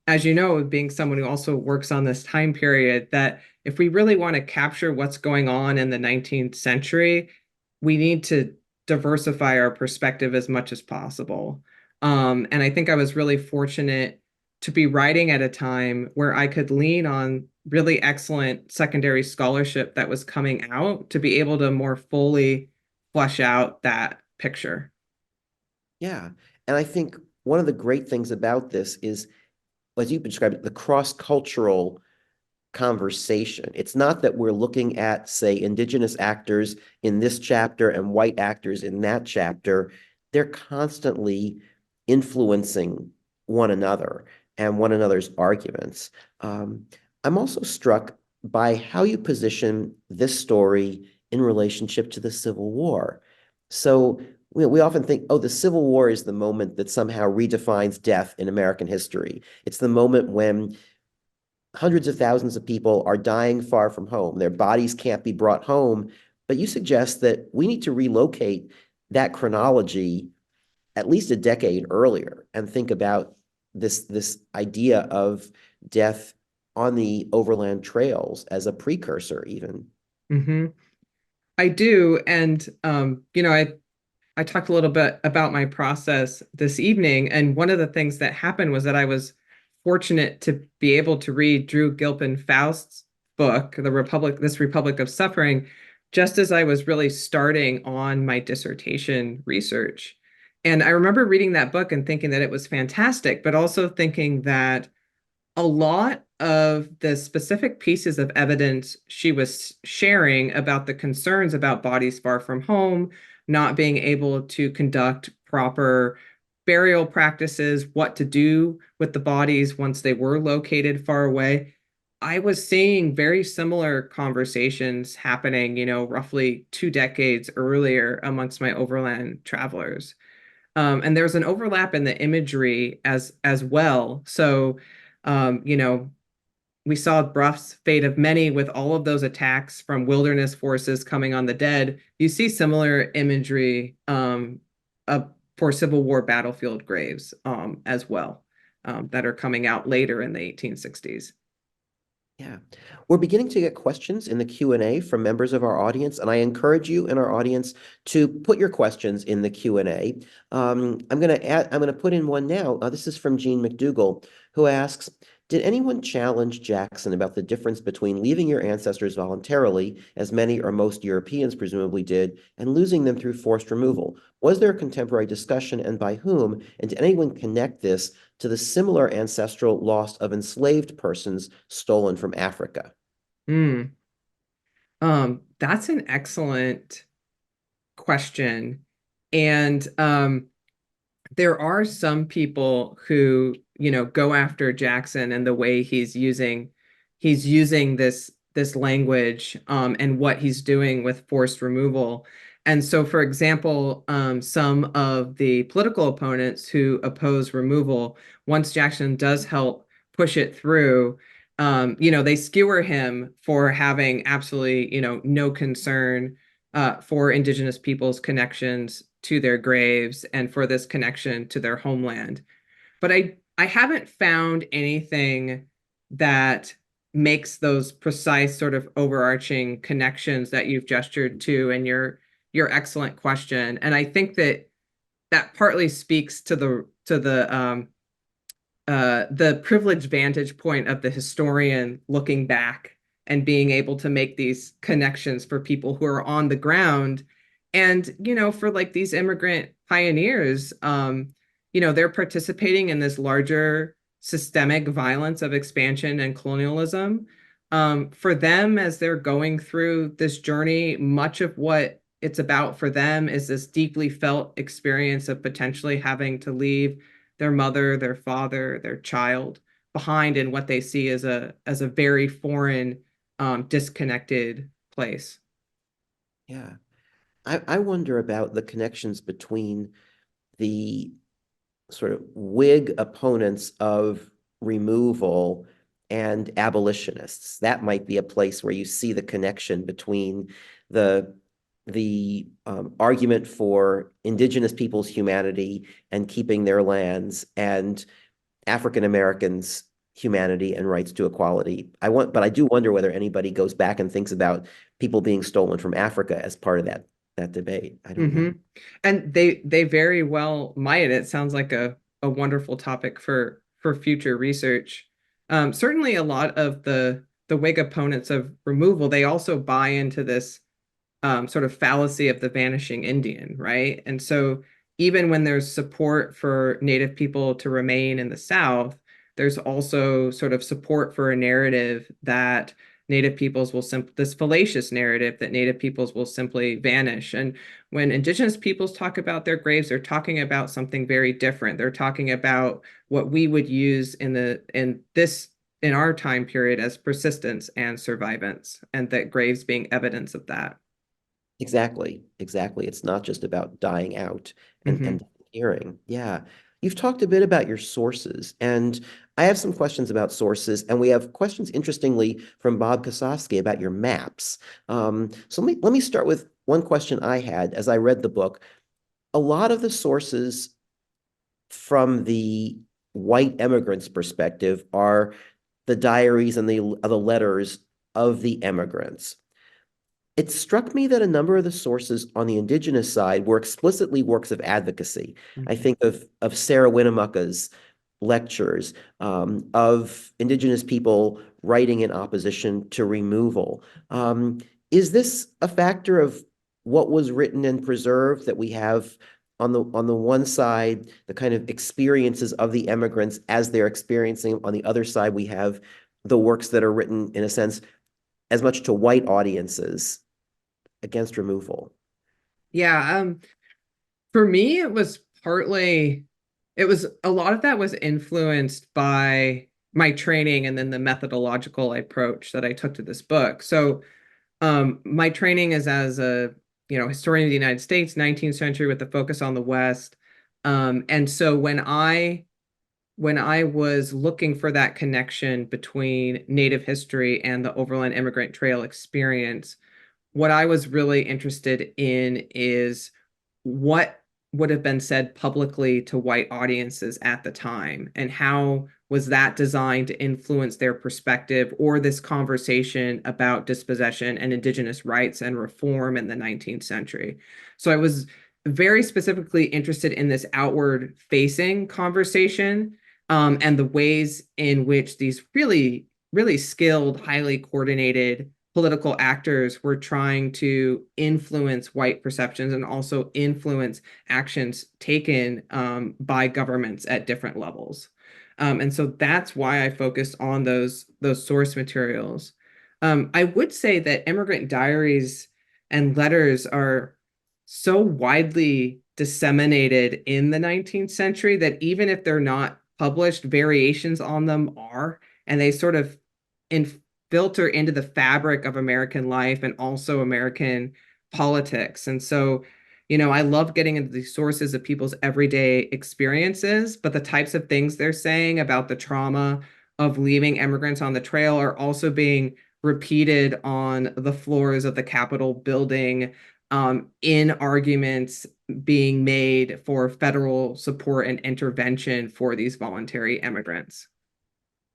as you know, being someone who also works on this time period, that if we really want to capture what's going on in the 19th century, we need to diversify our perspective as much as possible. And I think I was really fortunate to be writing at a time where I could lean on really excellent secondary scholarship that was coming out to be able to more fully flesh out that picture. Yeah. And I think one of the great things about this is, as you described it, the cross-cultural conversation. It's not that we're looking at, say, Indigenous actors in this chapter and white actors in that chapter. They're constantly influencing one another and one another's arguments. I'm also struck by how you position this story in relationship to the Civil War. So we often think, oh, the Civil War is the moment that somehow redefines death in American history. It's the moment when hundreds of thousands of people are dying far from home. Their bodies can't be brought home. But you suggest that we need to relocate that chronology at least a decade earlier and think about this idea of death on the overland trails as a precursor even. Hmm. I do. And, I talked a little bit about my process this evening. And one of the things that happened was that I was fortunate to be able to read Drew Gilpin Faust's book, this Republic of Suffering, just as I was really starting on my dissertation research. And I remember reading that book and thinking that it was fantastic, but also thinking that a lot of the specific pieces of evidence she was sharing about the concerns about bodies far from home, not being able to conduct proper burial practices, what to do with the bodies once they were located far away. I was seeing very similar conversations happening, roughly 2 decades earlier amongst my overland travelers. And there's an overlap in the imagery as well. So, um, you know, we saw Bruff's Fate of Many with all of those attacks from wilderness forces coming on the dead. You see similar imagery for Civil War battlefield graves as well that are coming out later in the 1860s. Yeah. We're beginning to get questions in the Q&A from members of our audience, and I encourage you in our audience to put your questions in the Q&A. I'm going to put in one now. This is from Jean McDougall, who asks, did anyone challenge Jackson about the difference between leaving your ancestors voluntarily, as many or most Europeans presumably did, and losing them through forced removal? Was there a contemporary discussion, and by whom? And did anyone connect this to the similar ancestral loss of enslaved persons stolen from Africa? Mm. That's an excellent question. And there are some people who, go after Jackson and the way he's using this language and what he's doing with forced removal. And so, for example, some of the political opponents who oppose removal, once Jackson does help push it through, they skewer him for having absolutely, no concern for Indigenous people's connections to their graves and for this connection to their homeland. But I haven't found anything that makes those precise sort of overarching connections that you've gestured to in your excellent question. And I think that partly speaks to the privileged vantage point of the historian looking back and being able to make these connections for people who are on the ground. And, for like these immigrant pioneers, they're participating in this larger systemic violence of expansion and colonialism. For them, as they're going through this journey, much of what it's about for them is this deeply felt experience of potentially having to leave their mother, their father, their child behind in what they see as a very foreign, disconnected place. Yeah. I wonder about the connections between the sort of Whig opponents of removal and abolitionists. That might be a place where you see the connection between the argument for Indigenous people's humanity and keeping their lands and African Americans' humanity and rights to equality. But I do wonder whether anybody goes back and thinks about people being stolen from Africa as part of that debate. I don't know. Mm-hmm. And they very well might. It sounds like a wonderful topic for future research. Certainly a lot of the Whig opponents of removal, they also buy into this sort of fallacy of the vanishing Indian, right? And so even when there's support for Native people to remain in the South, there's also sort of support for a narrative that Native peoples will this fallacious narrative that Native peoples will simply vanish. And when Indigenous peoples talk about their graves, they're talking about something very different. They're talking about what we would use in our time period as persistence and survivance, and that graves being evidence of that. Exactly, exactly. It's not just about dying out and Mm-hmm. disappearing. Yeah. You've talked a bit about your sources, and I have some questions about sources, and we have questions, interestingly, from Bob Kosofsky about your maps. So let me start with one question I had as I read the book. A lot of the sources from the white immigrants' perspective are the diaries and the letters of the immigrants. It struck me that a number of the sources on the Indigenous side were explicitly works of advocacy. I Mm-hmm. think of Sarah Winnemucca's lectures of Indigenous people writing in opposition to removal. Is this a factor of what was written and preserved, that we have on the one side the kind of experiences of the immigrants as they're experiencing, on the other side we have the works that are written in a sense as much to white audiences against removal? Yeah, for me, it was a lot of that was influenced by my training and then the methodological approach that I took to this book. So, my training is as a, historian of the United States, 19th century with a focus on the West. And so when I was looking for that connection between Native history and the Overland Immigrant Trail experience, what I was really interested in is what would have been said publicly to white audiences at the time, and how was that designed to influence their perspective or this conversation about dispossession and Indigenous rights and reform in the 19th century. So I was very specifically interested in this outward facing conversation, and the ways in which these really, really skilled, highly coordinated political actors were trying to influence white perceptions and also influence actions taken by governments at different levels. And so that's why I focused on those source materials. I would say that immigrant diaries and letters are so widely disseminated in the 19th century that even if they're not published, variations on them are, and they sort of filter into the fabric of American life and also American politics. And so, I love getting into the sources of people's everyday experiences, but the types of things they're saying about the trauma of leaving immigrants on the trail are also being repeated on the floors of the Capitol building, in arguments being made for federal support and intervention for these voluntary immigrants.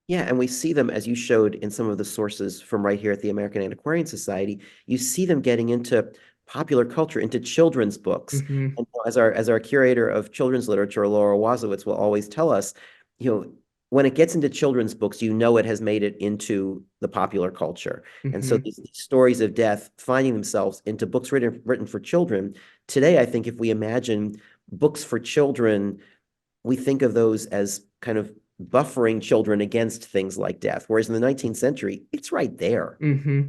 Yeah, and we see them, as you showed in some of the sources from right here at the American Antiquarian Society, you see them getting into popular culture, into children's books. Mm-hmm. And as our curator of children's literature, Laura Wazowitz, will always tell us, you know, when it gets into children's books, you know it has made it into the popular culture. And so Mm-hmm. these stories of death finding themselves into books written for children. Today, I think if we imagine books for children, we think of those as kind of buffering children against things like death. Whereas in the 19th century, it's right there. Mm-hmm.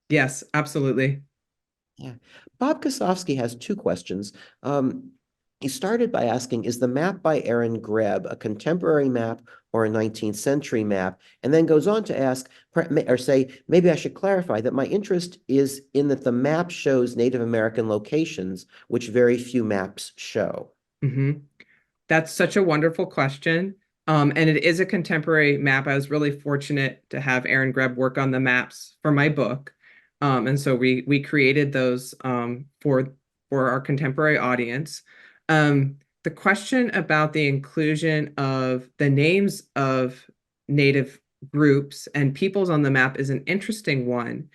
Yes, absolutely. Yeah. Bob Kosofsky has two questions. He started by asking, is the map by Aaron Greb a contemporary map or a 19th century map? And then goes on to ask, or say, maybe I should clarify that my interest is in that the map shows Native American locations, which very few maps show. Mm-hmm. That's such a wonderful question. And it is a contemporary map. I was really fortunate to have Aaron Greb work on the maps for my book. And so we created those for our contemporary audience. The question about the inclusion of the names of Native groups and peoples on the map is an interesting one,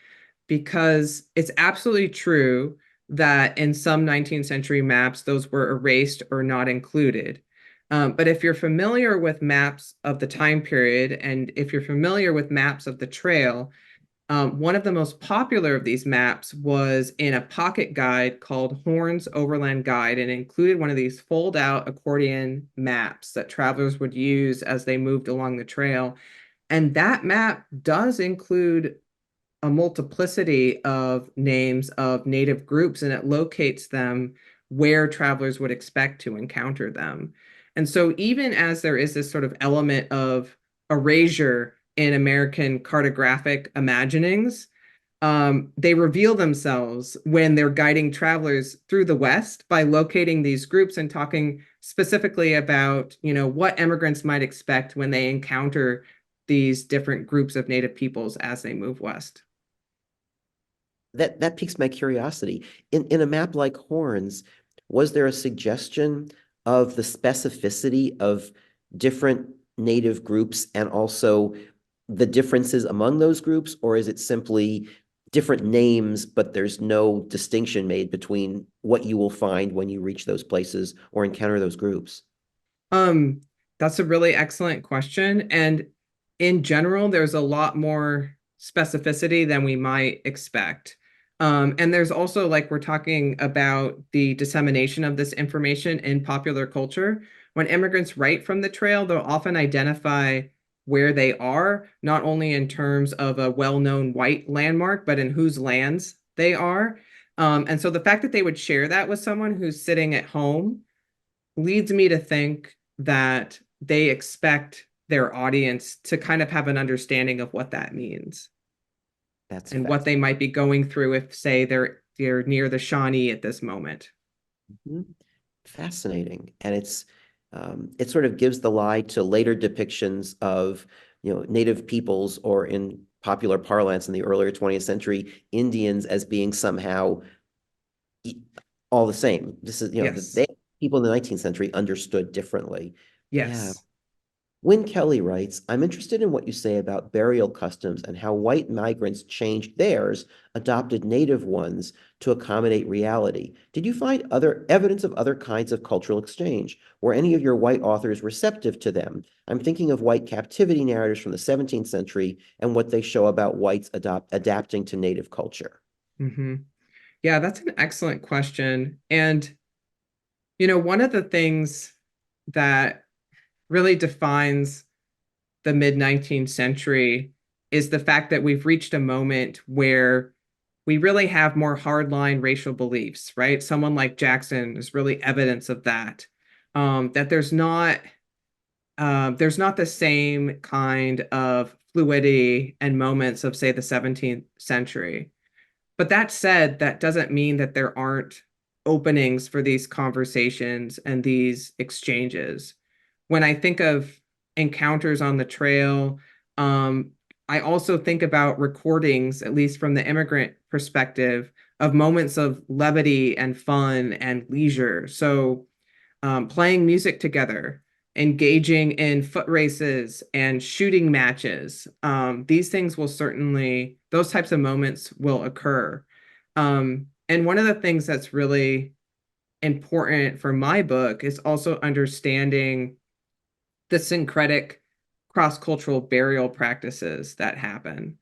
because it's absolutely true that in some 19th century maps, those were erased or not included. But if you're familiar with maps of the time period, and if you're familiar with maps of the trail, one of the most popular of these maps was in a pocket guide called Horn's Overland Guide, and included one of these fold-out accordion maps that travelers would use as they moved along the trail. And that map does include a multiplicity of names of Native groups, and it locates them where travelers would expect to encounter them. And so, even as there is this sort of element of erasure in American cartographic imaginings, they reveal themselves when they're guiding travelers through the West by locating these groups and talking specifically about, what immigrants might expect when they encounter these different groups of Native peoples as they move west. That piques my curiosity. In a map like Horns, was there a suggestion of the specificity of different Native groups and also the differences among those groups, or is it simply different names, but there's no distinction made between what you will find when you reach those places or encounter those groups? Um, That's a really excellent question. And in general, there's a lot more specificity than we might expect. And there's also, like, we're talking about the dissemination of this information in popular culture. When immigrants write from the trail, they'll often identify where they are, not only in terms of a well-known white landmark, but in whose lands they are. And so the fact that they would share that with someone who's sitting at home leads me to think that they expect their audience to kind of have an understanding of what that means That's and what they fascinating. might be going through if, say, they're near the Shawnee at this moment. Mhm. Fascinating. And it sort of gives the lie to later depictions of, native peoples, or in popular parlance in the earlier 20th century, Indians as being somehow e- all the same. This is, Yes. they people in the 19th century understood differently. Yeah. Yes. Wynne Kelly writes, I'm interested in what you say about burial customs and how white migrants changed theirs, adopted native ones to accommodate reality. Did you find other evidence of other kinds of cultural exchange? Were any of your white authors receptive to them? I'm thinking of white captivity narratives from the 17th century and what they show about whites adapting to native culture. Hmm. Yeah, that's an excellent question. And, one of the things that really defines the mid 19th century is the fact that we've reached a moment where we really have more hardline racial beliefs, right? Someone like Jackson is really evidence of that. That there's not the same kind of fluidity and moments of, say, the 17th century. But that said, that doesn't mean that there aren't openings for these conversations and these exchanges. When I think of encounters on the trail, um, I also think about recordings, at least from the immigrant perspective, of moments of levity and fun and leisure. So playing music together, engaging in foot races and shooting matches. These things will certainly, those types of moments will occur. And one of the things that's really important for my book is also understanding the syncretic cross-cultural burial practices that happen.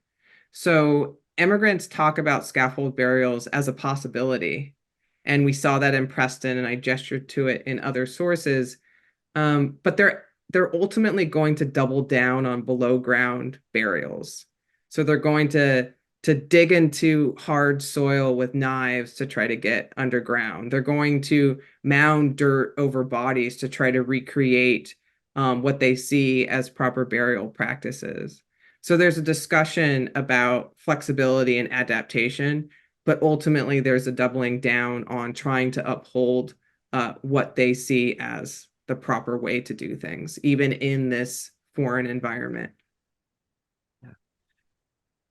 So immigrants talk about scaffold burials as a possibility. And we saw that in Preston, and I gestured to it in other sources. But they're ultimately going to double down on below ground burials. So they're going to dig into hard soil with knives to try to get underground. They're going to mound dirt over bodies to try to recreate what they see as proper burial practices. So there's a discussion about flexibility and adaptation, but ultimately there's a doubling down on trying to uphold what they see as the proper way to do things, even in this foreign environment.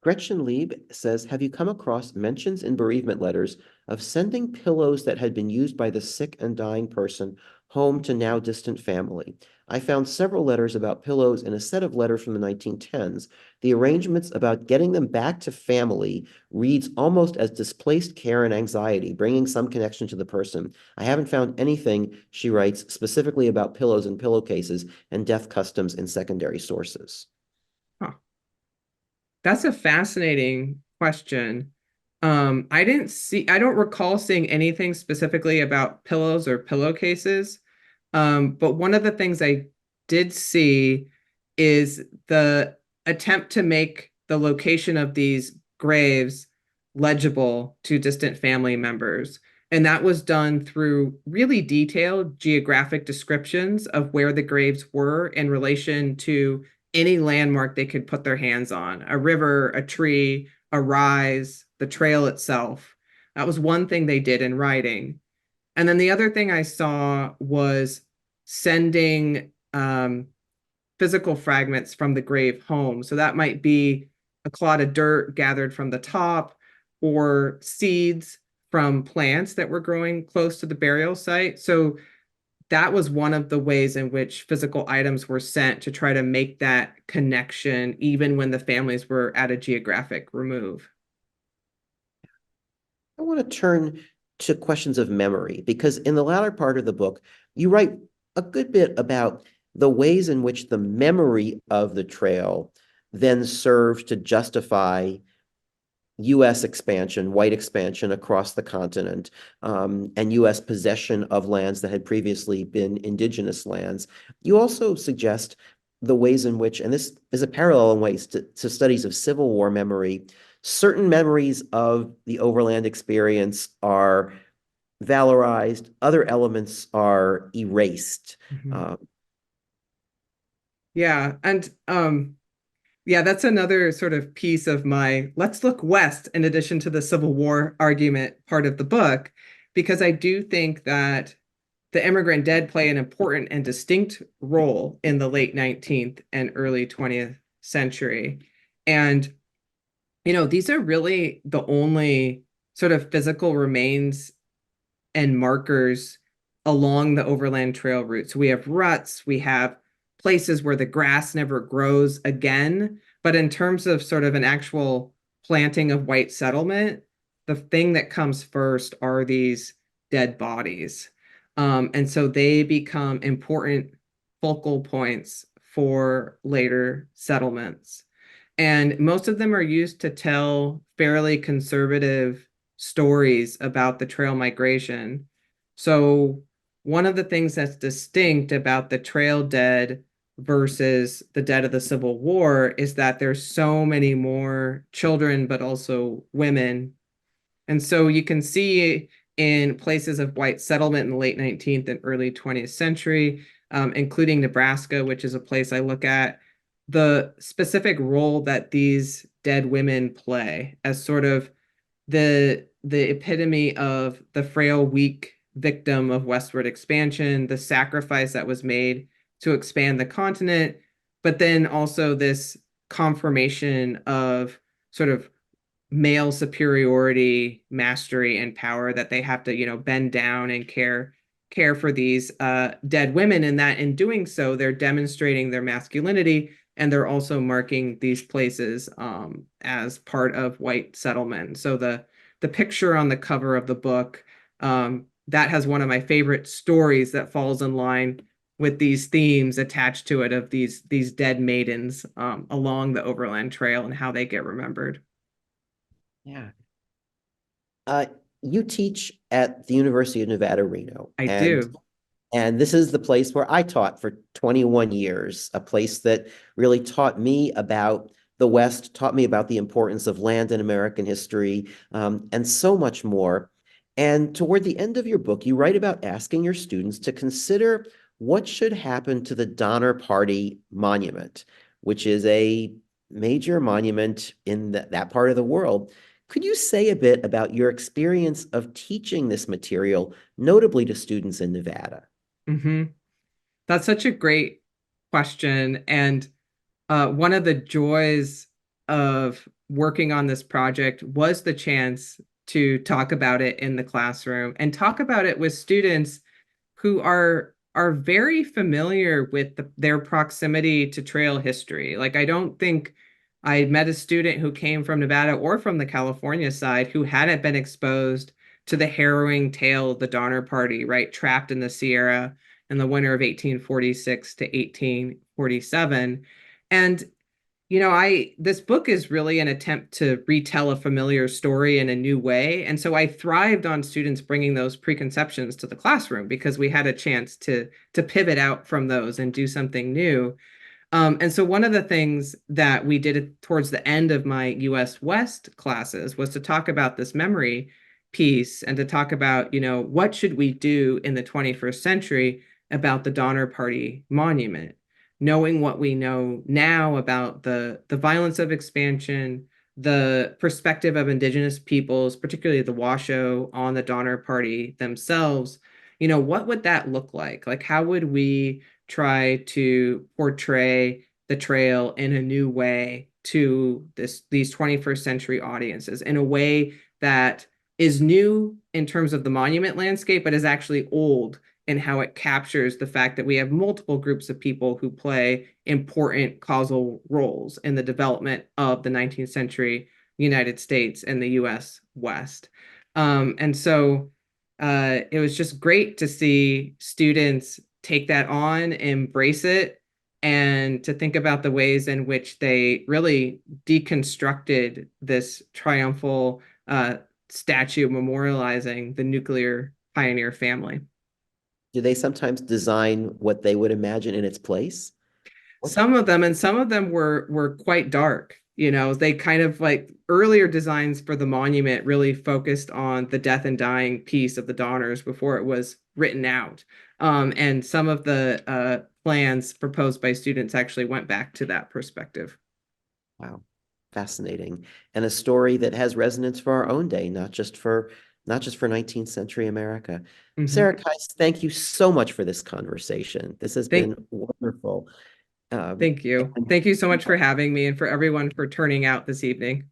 Gretchen Lieb says, have you come across mentions in bereavement letters of sending pillows that had been used by the sick and dying person home to now distant family? I found several letters about pillows in a set of letters from the 1910s. The arrangements about getting them back to family reads almost as displaced care and anxiety, bringing some connection to the person. I haven't found anything, she writes, specifically about pillows and pillowcases and death customs in secondary sources. Huh. That's a fascinating question. I don't recall seeing anything specifically about pillows or pillowcases. But one of the things I did see is the attempt to make the location of these graves legible to distant family members. And that was done through really detailed geographic descriptions of where the graves were in relation to any landmark they could put their hands on, a river, a tree, a rise, the trail itself. That was one thing they did in writing. And then the other thing I saw was sending physical fragments from the grave home. So that might be a clod of dirt gathered from the top, or seeds from plants that were growing close to the burial site. So that was one of the ways in which physical items were sent to try to make that connection, even when the families were at a geographic remove. I want to turn to questions of memory because in the latter part of the book, you write a good bit about the ways in which the memory of the trail then served to justify U.S. expansion, white expansion across the continent, and U.S. possession of lands that had previously been indigenous lands. You also suggest the ways in which, and this is a parallel in ways to studies of Civil War memory, certain memories of the overland experience are valorized, other elements are erased. Mhm. Yeah, and yeah, that's another sort of piece of my let's look west in addition to the Civil War argument part of the book, because I do think that the immigrant dead play an important and distinct role in the late 19th and early 20th century. And, these are really the only sort of physical remains and markers along the Overland Trail route. So we have ruts, we have places where the grass never grows again. But in terms of sort of an actual planting of white settlement, the thing that comes first are these dead bodies. And so they become important focal points for later settlements. And most of them are used to tell fairly conservative stories about the trail migration. So, one of the things that's distinct about the trail dead versus the dead of the Civil War is that there's so many more children, but also women. And so you can see in places of white settlement in the late 19th and early 20th century, including Nebraska, which is a place I look at, the specific role that these dead women play as sort of the epitome of the frail, weak victim of westward expansion, the sacrifice that was made to expand the continent, but then also this confirmation of sort of male superiority, mastery, and power that they have to, bend down and care for these dead women, and that in doing so, they're demonstrating their masculinity, and they're also marking these places as part of white settlement. So the picture on the cover of the book that has one of my favorite stories that falls in line with these themes attached to it of these dead maidens along the Overland Trail and how they get remembered. Yeah. Uh, you teach at the University of Nevada, Reno, I and do. this is the place where I taught for 21 years, a place that really taught me about the West, taught me about the importance of land in American history, and so much more. And toward the end of your book, you write about asking your students to consider what should happen to the Donner Party Monument, which is a major monument in that part of the world. Could you say a bit about your experience of teaching this material, notably to students in Nevada? Hmm. That's such a great question. And one of the joys of working on this project was the chance to talk about it in the classroom and talk about it with students who are very familiar with their proximity to trail history. Like I don't think I met a student who came from Nevada or from the California side who hadn't been exposed to the harrowing tale of the Donner Party, right? Trapped in the Sierra in the winter of 1846 to 1847. And I this book is really an attempt to retell a familiar story in a new way. And so I thrived on students bringing those preconceptions to the classroom because we had a chance to pivot out from those and do something new. And so one of the things that we did towards the end of my US West classes was to talk about this memory piece and to talk about, what should we do in the 21st century about the Donner Party Monument, knowing what we know now about the violence of expansion, the perspective of Indigenous peoples, particularly the Washoe on the Donner Party themselves. What would that look like? Like, how would we try to portray the trail in a new way to these 21st century audiences in a way that is new in terms of the monument landscape, but is actually old in how it captures the fact that we have multiple groups of people who play important causal roles in the development of the 19th century United States and the US West. And so it was just great to see students take that on, embrace it, and to think about the ways in which they really deconstructed this triumphal statue memorializing the nuclear pioneer family. Do they sometimes design what they would imagine in its place? What? Some of them, and some of them were quite dark. You know, they kind of like earlier designs for the monument really focused on the death and dying piece of the Donners before it was written out. And some of the plans proposed by students actually went back to that perspective. Wow, fascinating. And a story that has resonance for our own day, not just for 19th century America. Mhm. Sarah Kais, thank you so much for this conversation. This has Thank, been wonderful. thank you. And Thank you so much for having me and for everyone for turning out this evening.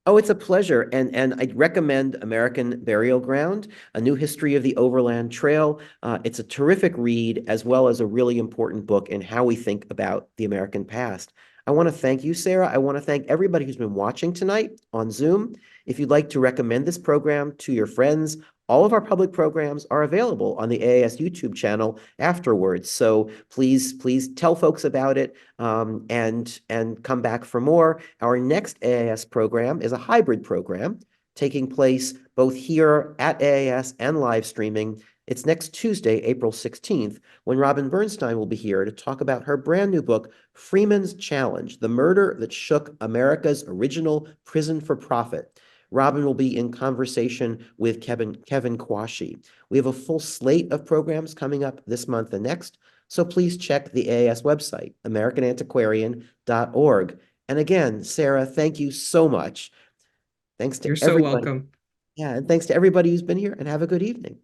oh, it's a pleasure. And I'd recommend American Burial Ground, A New History of the Overland Trail. It's a terrific read, as well as a really important book in how we think about the American past. I want to thank you, Sarah. I want to thank everybody who's been watching tonight on Zoom. If you'd like to recommend this program to your friends, all of our public programs are available on the AAS YouTube channel afterwards. So please tell folks about it, and come back for more. Our next AAS program is a hybrid program taking place both here at AAS and live streaming. It's next Tuesday, April 16th, when Robin Bernstein will be here to talk about her brand new book, Freeman's Challenge: The Murder That Shook America's Original Prison for Profit. Robin will be in conversation with Kevin Quashie. We have a full slate of programs coming up this month and next, so please check the AAS website, americanantiquarian.org. And again, Sarah, thank you so much. Thanks to You're so everybody. welcome. Yeah, and thanks to everybody who's been here, and have a good evening.